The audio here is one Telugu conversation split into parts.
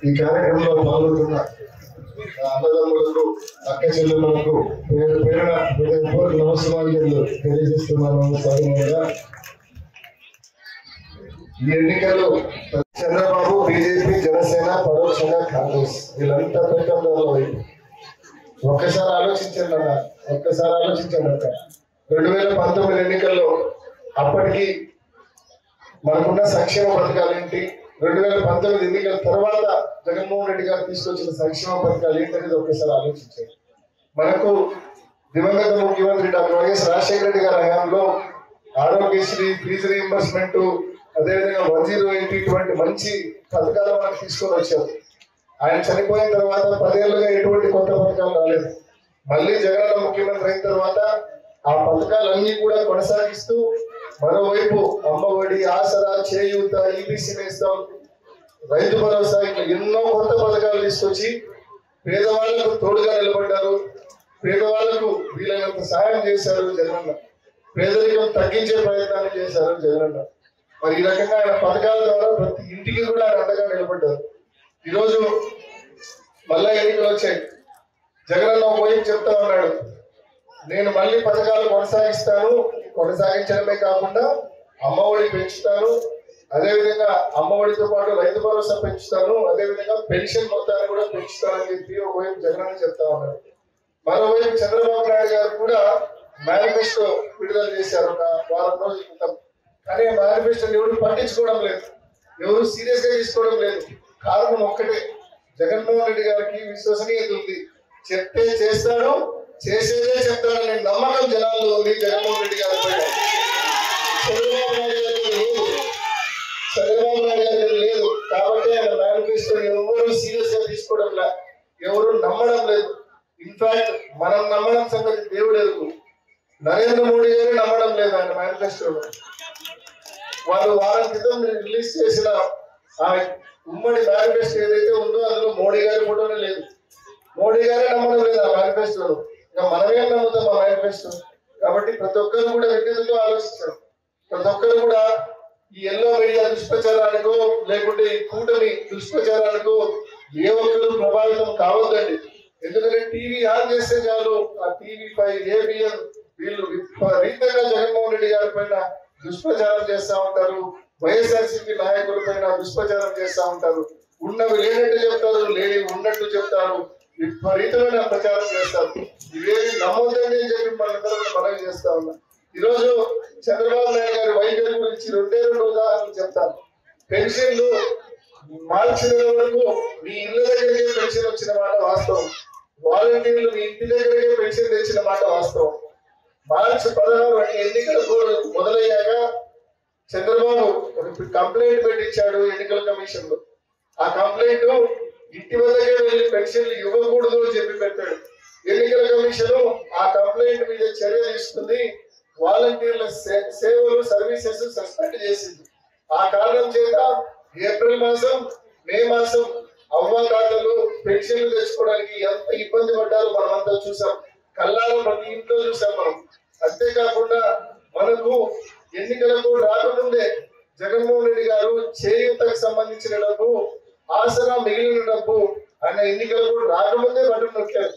ఈ కార్యక్రమంలో పాల్గొంటున్న అన్నదమ్ములకు అక్క చెల్లెమ్మలకు పేరు పేరున హృదయపూర్వక నమస్కారాలు తెలియజేస్తున్నాను. సాధారణంగా ఈ ఎన్నికలు చంద్రబాబు, బీజేపీ, జనసేన, పరోక్షంగా కాంగ్రెస్ వీళ్ళంతా ప్రకటనలో ఒక్కసారి ఆలోచించండి అన్న, ఒక్కసారి ఆలోచించండి అక్క. 2019 ఎన్నికల్లో అప్పటికి మనకున్న సంక్షేమ పథకాలు ఏంటి, 2019 ఎన్నికల తర్వాత జగన్మోహన్ రెడ్డి గారు తీసుకొచ్చిన సంక్షేమ పథకాలు ఏంటనేది ఒక్కసారి ఆలోచించండి. మనకు దివంగత ముఖ్యమంత్రి డాక్టర్ వైఎస్ రాజశేఖర రెడ్డి గారి హయాంలో ఆరోగ్యశ్రీ, ఫీజు రీయింబర్స్మెంట్, అదేవిధంగా 108 ఇటువంటి మంచి పథకాలు మనకు తీసుకొని వచ్చారు. ఆయన చనిపోయిన తర్వాత 10 ఏళ్ళుగా ఎటువంటి కొత్త పథకాలు రాలేదు. మళ్ళీ జగన్ ముఖ్యమంత్రి అయిన తర్వాత ఆ పథకాలన్నీ కూడా కొనసాగిస్తూ మరోవైపు అమ్మఒడి, ఆసరా, చేయూత, ఈబీసీ నేస్తం, రైతు భరోసా ఇట్లా ఎన్నో కొత్త పథకాలు తీసుకొచ్చి పేదవాళ్లకు తోడుగా నిలబడ్డారు. పేదవాళ్లకు వీలైనంత సహాయం చేశారు జగనన్న. పేదరికం తగ్గించే ప్రయత్నాలు చేశారు జగనన్న. మరి ఈ రకంగా ఆయన పథకాల ద్వారా ప్రతి ఇంటికి కూడా ఆయన అండగా నిలబడ్డారు. ఈరోజు మళ్ళా ఎన్నికలు వచ్చాయి. జగనన్న ఒకవైపు చెప్తా ఉన్నాడు, నేను మళ్ళీ పథకాలు కొనసాగించడమే కాకుండా అమ్మఒడి పెంచుతాను, అదేవిధంగా అమ్మఒడితో పాటు రైతు భరోసా పెంచుతాను, అదేవిధంగా పెన్షన్ మొత్తాన్ని కూడా పెంచుతానని చెప్పి ఒకవైపు జగనన్న చెప్తా ఉన్నాడు. మరోవైపు చంద్రబాబు నాయుడు గారు కూడా మేనిఫెస్టో విడుదల చేశారు ఒక వారం రోజుల క్రితం. కానీ మేనిఫెస్టోని ఎవరు పట్టించుకోవడం లేదు, ఎవరు సీరియస్ గా తీసుకోవడం లేదు. కారణం ఒక్కటే, జగన్మోహన్ రెడ్డి గారికి విశ్వసనీయత ఉంది. చెప్తే చేస్తాడు, చేసేదే చెప్తాడనే నమ్మకం జనాల్లో ఉంది జగన్మోహన్ రెడ్డి గారి పైన. చంద్రబాబు నాయుడు గారికి లేదు. కాబట్టి ఆయన మేనిఫెస్టో ఎవరు సీరియస్ గా తీసుకోవడం లేదు, ఎవరు నమ్మడం లేదు. ఇన్ఫాక్ట్ మనం నమ్మడం సంగతి దేవుడు ఎరుగు. నరేంద్ర మోడీ గారు నమ్మడం లేదు ఆయన మేనిఫెస్టోలో. వాళ్ళు వారం క్రితం రిలీజ్ చేసిన ఆ ఉమ్మడి మేనిఫెస్టో ఏదైతే ఉందో అందులో మోడీ గారి ఫోటోనే లేదు. మోడీ గారే నమ్మడం లేదు ఆ మేనిఫెస్టోలో. ఇంకా మనమేం నమ్ముతాం ఆ మేనిఫెస్టో? కాబట్టి ప్రతి ఒక్కరు కూడా విజ్ఞతతో ఆలోచించారు. ప్రతి ఒక్కరు కూడా ఈ ఎల్లో మీడియా దుష్ప్రచారానికో లేకుంటే ఈ కూటమి దుష్ప్రచారానికో ఏ ఒక్కరు ప్రభావితం కావద్దండి. ఎందుకంటే టీవీ ఆన్ చేస్తే చాలు ఆ TV5, ABN వీళ్ళు విపరీతంగా జగన్మోహన్ రెడ్డి గారి పైన దుష్ప్రచారం చేస్తా ఉంటారు. వైఎస్ఆర్సీపీ నాయకుల పైన దుష్ప్రచారం చేస్తా ఉంటారు. ఉన్నవి లేనట్టు చెప్తారు, లేని ఉన్నట్టు చెప్తారు, విపరీతమైన ప్రచారం చేస్తారు. ఇవేమి నమ్మొద్దని చెప్పి మనందరూ మనవి చేస్తా ఉన్నాం. ఈరోజు చంద్రబాబు నాయుడు గారి వైఖరి గురించి 2 ఉదాహరణలు చెప్తాను. పెన్షన్లు మార్చి నెల వరకు మీ ఇళ్ళ దగ్గరికే పెన్షన్ వచ్చిన మాట వాస్తవం. వాలంటీర్లు మీ ఇంటి దగ్గరికే పెన్షన్ తెచ్చిన మాట వాస్తవం. మార్చి 16 ఎన్నికల కోడ్ మొదలయ్యాక చంద్రబాబు ఒక కంప్లైంట్ పెట్టించాడు ఎన్నికల కమిషన్ లో. ఆ కంప్లైంట్ ఇంటి వద్దకే వెళ్ళి పెన్షన్లు ఇవ్వకూడదు అని చెప్పి పెట్టాడు. ఎన్నికల కమిషన్ ఆ కంప్లైంట్ మీద చర్య తీసుకుంది. వాలంటీర్ల సేవలు, సర్వీసెస్ సస్పెండ్ చేసింది. ఆ కారణం చేత ఏప్రిల్ మాసం, మే మాసం అవ్వాతాతలు పెన్షన్లు తెచ్చుకోవడానికి ఎంత ఇబ్బంది పడ్డారో మనమంతా చూసాం. కల్లారం ప్రతి ఇంట్లో చూసాం మనం. అంతేకాకుండా మనకు ఎన్నికలకు రాకముందే జగన్మోహన్ రెడ్డి గారు చేయూతకు సంబంధించిన డబ్బు, ఆసరా మిగిలిన డబ్బు ఆయన ఎన్నికలకు రాకముందే బటన్ నొక్కారు.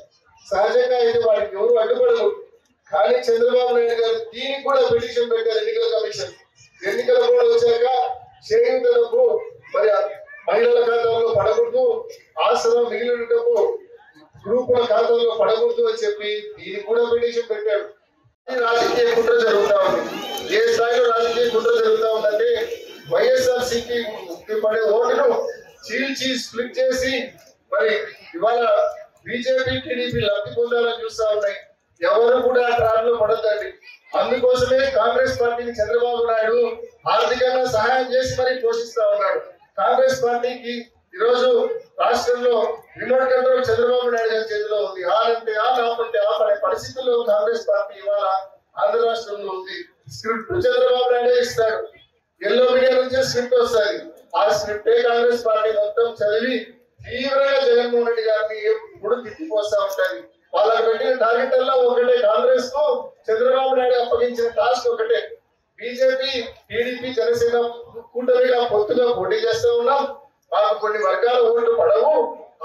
సహజంగా అయితే వాటికి ఎవరు అడ్డుపడరు. కానీ చంద్రబాబు నాయుడు గారు దీనికి కూడా పిటిషన్ పెట్టారు ఎన్నికల కమిషన్. ఎన్నికల కోడ్ వచ్చాక చేయూత డబ్బు మరి మహిళల ఖాతాల్లో పడకూడదు, ఆసరా మిగిలిన డబ్బు గ్రూపుల ఖాతాల్లో పడకూడదు అని చెప్పి దీనికి కూడా పిటిషన్ పెట్టాడు. రాజకీయ కుట్ర జరుగుతా ఉంది. ఏ స్థాయిలో రాజకీయ కుట్ర జరుగుతా ఉందంటే వైఎస్ఆర్సీపీ పడే ఓటును చీల్చి స్ప్లిట్ చేసి మరి ఇవాళ బీజేపీ, టీడీపీ లబ్ధి పొందాలని చూస్తా ఉన్నాయి. ఎవరు కూడా ట్రాప్ లో పడద్దండి. అందుకోసమే కాంగ్రెస్ పార్టీని చంద్రబాబు నాయుడు ఆర్థికంగా సహాయం చేసి మరి పోషిస్తా ఉన్నాడు. కాంగ్రెస్ పార్టీకి ఈరోజు రాష్ట్రంలో రిమోట్ కంట్రోల్ చంద్రబాబు నాయుడు గారి చేతిలో ఉంది. ఆన్ అంటే ఆన్, ఆఫ్ అంటే ఆఫ్ అనే పరిస్థితుల్లో కాంగ్రెస్ పార్టీ ఇవాళ ఆంధ్ర రాష్ట్రంలో ఉంది. స్క్రిప్ట్ చంద్రబాబు నాయుడే ఇస్తాడు. ఎల్లో మీడియా నుంచే స్క్రిప్ట్ వస్తుంది. ఆ స్క్రిప్టే కాంగ్రెస్ పార్టీ మొత్తం చదివి తీవ్రంగా జగన్మోహన్ రెడ్డి గారిని ఎప్పుడు తిప్పిపోస్తా ఉంటాయి. వాళ్ళకి పెట్టిన టార్గెట్ల్లో ఒకటే, కాంగ్రెస్ కు చంద్రబాబు నాయుడు అప్పగించిన టాస్క్ ఒకటే. బీజేపీ, టీడీపీ, జనసేన కూటమిగా పొత్తుగా పోటీ చేస్తూ ఉన్నాం. మాకు కొన్ని వర్గాల ఓట్లు పడవు,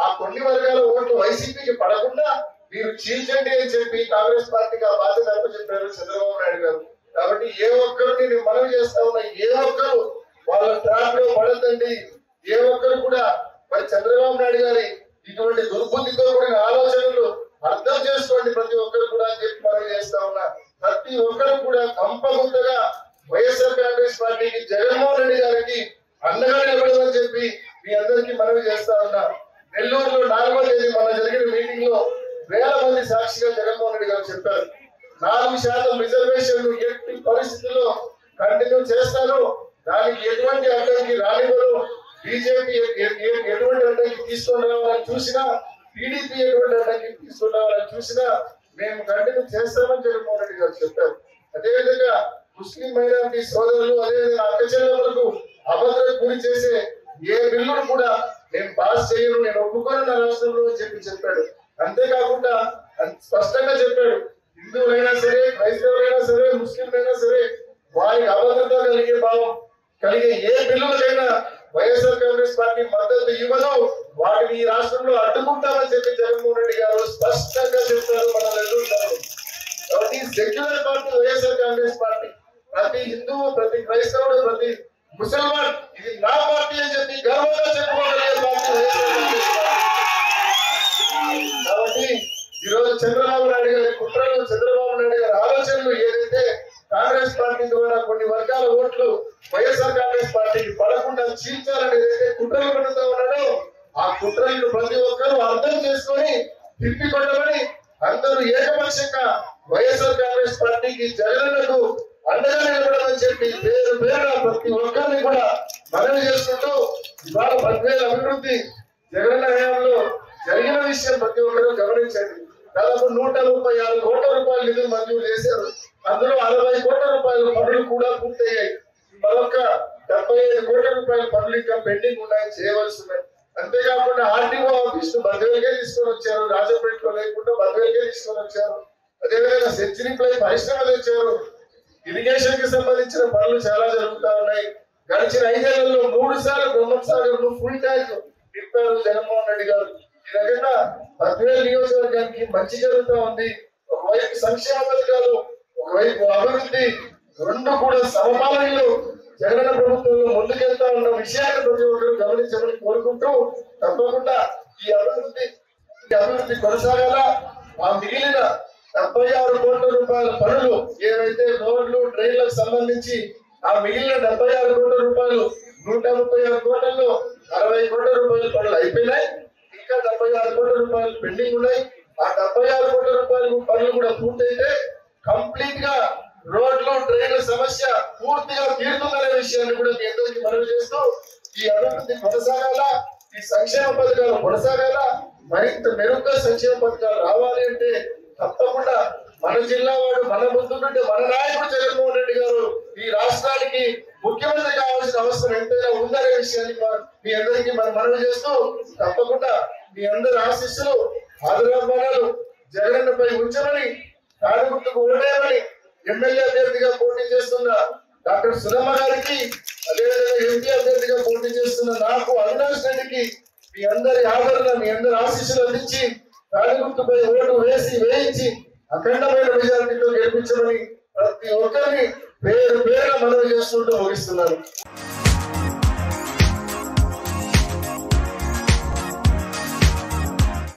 ఆ కొన్ని వర్గాల ఓట్లు వైసీపీకి పడకుండా మీరు చీల్చండి అని చెప్పి కాంగ్రెస్ పార్టీకి ఆ బాధ్యత చెప్పారు చంద్రబాబు నాయుడు గారు. కాబట్టి ఏ ఒక్కరు నేను మనవి చేస్తా ఉన్నా, ఏ ఒక్కరు వాళ్ళ ట్రాప్ లో పడద్దండి. ఏ ఒక్కరు కూడా మరి చంద్రబాబు నాయుడు గారి ఇటువంటి దుర్బుద్ధితో కూడిన ఆలోచనలు అర్థం చేసుకోండి ప్రతి ఒక్కరు కూడా అని చెప్పి మనవి చేస్తా ఉన్నా. ప్రతి ఒక్కరు కూడా కంపగుంతగా వైఎస్ఆర్ కాంగ్రెస్ పార్టీకి జగన్మోహన్ రెడ్డి గారికి అండగా నిలబడమని చెప్పి మీ అందరికీ మనవి చేస్తా ఉన్నా. నెల్లూరులో 4వ తేదీ మన జరిగిన మీటింగ్ లో వేల మంది సాక్షిగా జగన్మోహన్ రెడ్డి గారు చెప్పారు 4% రిజర్వేషన్ ఎట్టి పరిస్థితుల్లో కంటిన్యూ చేస్తారు, దానికి ఎటువంటి అడ్డంకి రానివ్వరు. బీజేపీ ఎటువంటి అడ్డంకి తీసుకొని రావాలని చూసినా, టీడీపీ ఎటువంటి అడ్డంకి తీసుకొని రావాలని చూసినా మేము కంటిన్యూ చేస్తామని జగన్మోహన్ రెడ్డి గారు చెప్పారు. అదేవిధంగా ముస్లిం మైనారిటీ సోదరులు, అదేవిధంగా అక్క చెల్లెమ్మలకు అభద్రత గురి చేసే ఏ బిల్లును కూడా నేను పాస్ చేయను, నేను ఒప్పుకోను నా రాష్ట్రంలో అని చెప్పాడు. అంతేకాకుండా స్పష్టంగా చెప్పాడు, హిందువులైనా సరే, క్రైస్తవులైనా సరే, ముస్లింలైనా సరే వారికి అభద్రత కలిగే భావం కలిగే ఏ బిల్లులకైనా వైఎస్ఆర్ కాంగ్రెస్ పార్టీ మద్దతు ఇవ్వదు, వాటిని ఈ రాష్ట్రంలో అడ్డుకుంటామని చెప్పి జగన్మోహన్ రెడ్డి గారు స్పష్టంగా చెప్పారు. మన నెల్లూరు కాబట్టి secular party YSR Congress party. ప్రతి హిందువు, ప్రతి క్రైస్తవుడు, ప్రతి ముసల్మాన్ ఇది నా పార్టీ అని చెప్పి గర్వంగా చెప్పుకోగలిగే పార్టీ వైఎస్ఆర్ కాంగ్రెస్ పార్టీ. కాబట్టి ఈరోజు చంద్రబాబు నాయుడు గారి కుట్రలు, చంద్రబాబు నాయుడు గారి ఆలోచనలు ఏదైతే కాంగ్రెస్ పార్టీ ద్వారా కొన్ని వర్గాల ఓట్లు వైఎస్ఆర్ కాంగ్రెస్ పార్టీకి పడకుండా చీల్చాలని ఏదైతే కుట్రలు పడుతూ ఉన్నాడో ఆ కుట్రలను ప్రతి ఒక్కరూ అర్థం చేసుకొని తిప్పికొట్టమని అందరూ ఏకపక్షంగా వైఎస్ఆర్ కాంగ్రెస్ పార్టీకి జగన్కు అండగా నిలబడమని చెప్పి పేరు పేరున ప్రతి ఒక్కరిని కూడా మనవి చేసుకుంటూ ఇవాళ 10,000 అభివృద్ధి జగన్ హయాంలో జరిగిన విషయం ప్రతి ఒక్కరూ గమనించండి. దాదాపు 136 కోట్ల రూపాయలు నిధులు మంజూరు చేశారు. అందులో 60 కోట్ల రూపాయల పనులు కూడా పూర్తయ్యాయి. మరొక 75 కోట్ల రూపాయల పనులు ఇంకా పెండింగ్ ఉన్నాయి, చేయవలసి ఉన్నాయి. అంతేకాకుండా ఆర్టీఓ ఆఫీస్ బద్వేలుగా తీసుకొని వచ్చారు, రాజపేటలో లేకుండా బద్వేలుగా తీసుకొని వచ్చారు. అదేవిధంగా సెంచరీ ప్లై పరిశ్రమ తెచ్చారు. ఇరిగేషన్ కి సంబంధించిన పనులు చాలా జరుగుతా ఉన్నాయి. గడిచిన 5 ఏళ్లలో 3 సార్లు బ్రహ్మసాగర్ ఫుల్ ట్యాంక్ నింపారు జగన్మోహన్ రెడ్డి గారు. ఈ రకంగా బద్వేలు నియోజకవర్గానికి మంచి జరుగుతూ ఉంది. ఒకవైపు సంక్షేమ పథకాలు, ఒకవైపు అభివృద్ధి, రెండు కూడా సమపాలనలు జగన్ ప్రభుత్వంలో ముందుకెళ్తా ఉన్న విషయాన్ని ప్రతి ఒక్కరు గమనించమని కోరుకుంటూ తప్పకుండా ఈ అభివృద్ధి కొనసాగాల. ఆ మిగిలిన 76 కోట్ల రూపాయల పనులు ఏవైతే రోడ్లు, డ్రైన్లకు సంబంధించి ఆ మిగిలిన 76 కోట్ల రూపాయలు 136 కోట్లలో 60 కోట్ల రూపాయల పనులు అయిపోయినాయి. ఇంకా 76 కోట్ల రూపాయలు పెండింగ్ ఉన్నాయి. ఆ 76 కోట్ల రూపాయలు పనులు కూడా పూర్తయితే కంప్లీట్ గా రోడ్లు, డ్రైన్ల సమస్య పూర్తిగా తీరుతుందనే విషయాన్ని కూడా మీ అందరికీ మనవి చేస్తూ ఈ అభివృద్ధి కొనసాగాల, ఈ సంక్షేమ పథకాలు కొనసాగాల, మరింత మెరుగ్గా సంక్షేమ పథకాలు రావాలి అంటే తప్పకుండా మన జిల్లా వాడు, మన ముందుంటే మన నాయకుడు జగన్మోహన్ రెడ్డి గారు ఈ రాష్ట్రానికి ముఖ్యమంత్రి కావాల్సిన అవసరం ఎంతైనా ఉందనే విషయాన్ని మీ అందరికీ మనం మనవి చేస్తూ తప్పకుండా మీ అందరి ఆశీస్సులు, ఆదరాభిమానాలు జగనన్నపై ఉంచమని, కానుగుర్తుకు ఓటేయమని ఎమ్మెల్యే అభ్యర్థిగా పోటీ చేస్తున్న డాక్టర్ సుధమ్మ గారికి, అదేవిధంగా ఎంపీ అభ్యర్థిగా పోటీ చేస్తున్న నాకు అవినాష్ రెడ్డికి మీ అందరి ఆదరణ, మీ అందరి ఆశీస్సులు అందించి కానుగుర్తుపై ఓటు వేయించి అఖండమైన మెజారిటీతో గెలిపించమని ప్రతి ఒక్కరిని పేరు పేరున మనవి చేసుకుంటూ ముగిస్తున్నాను.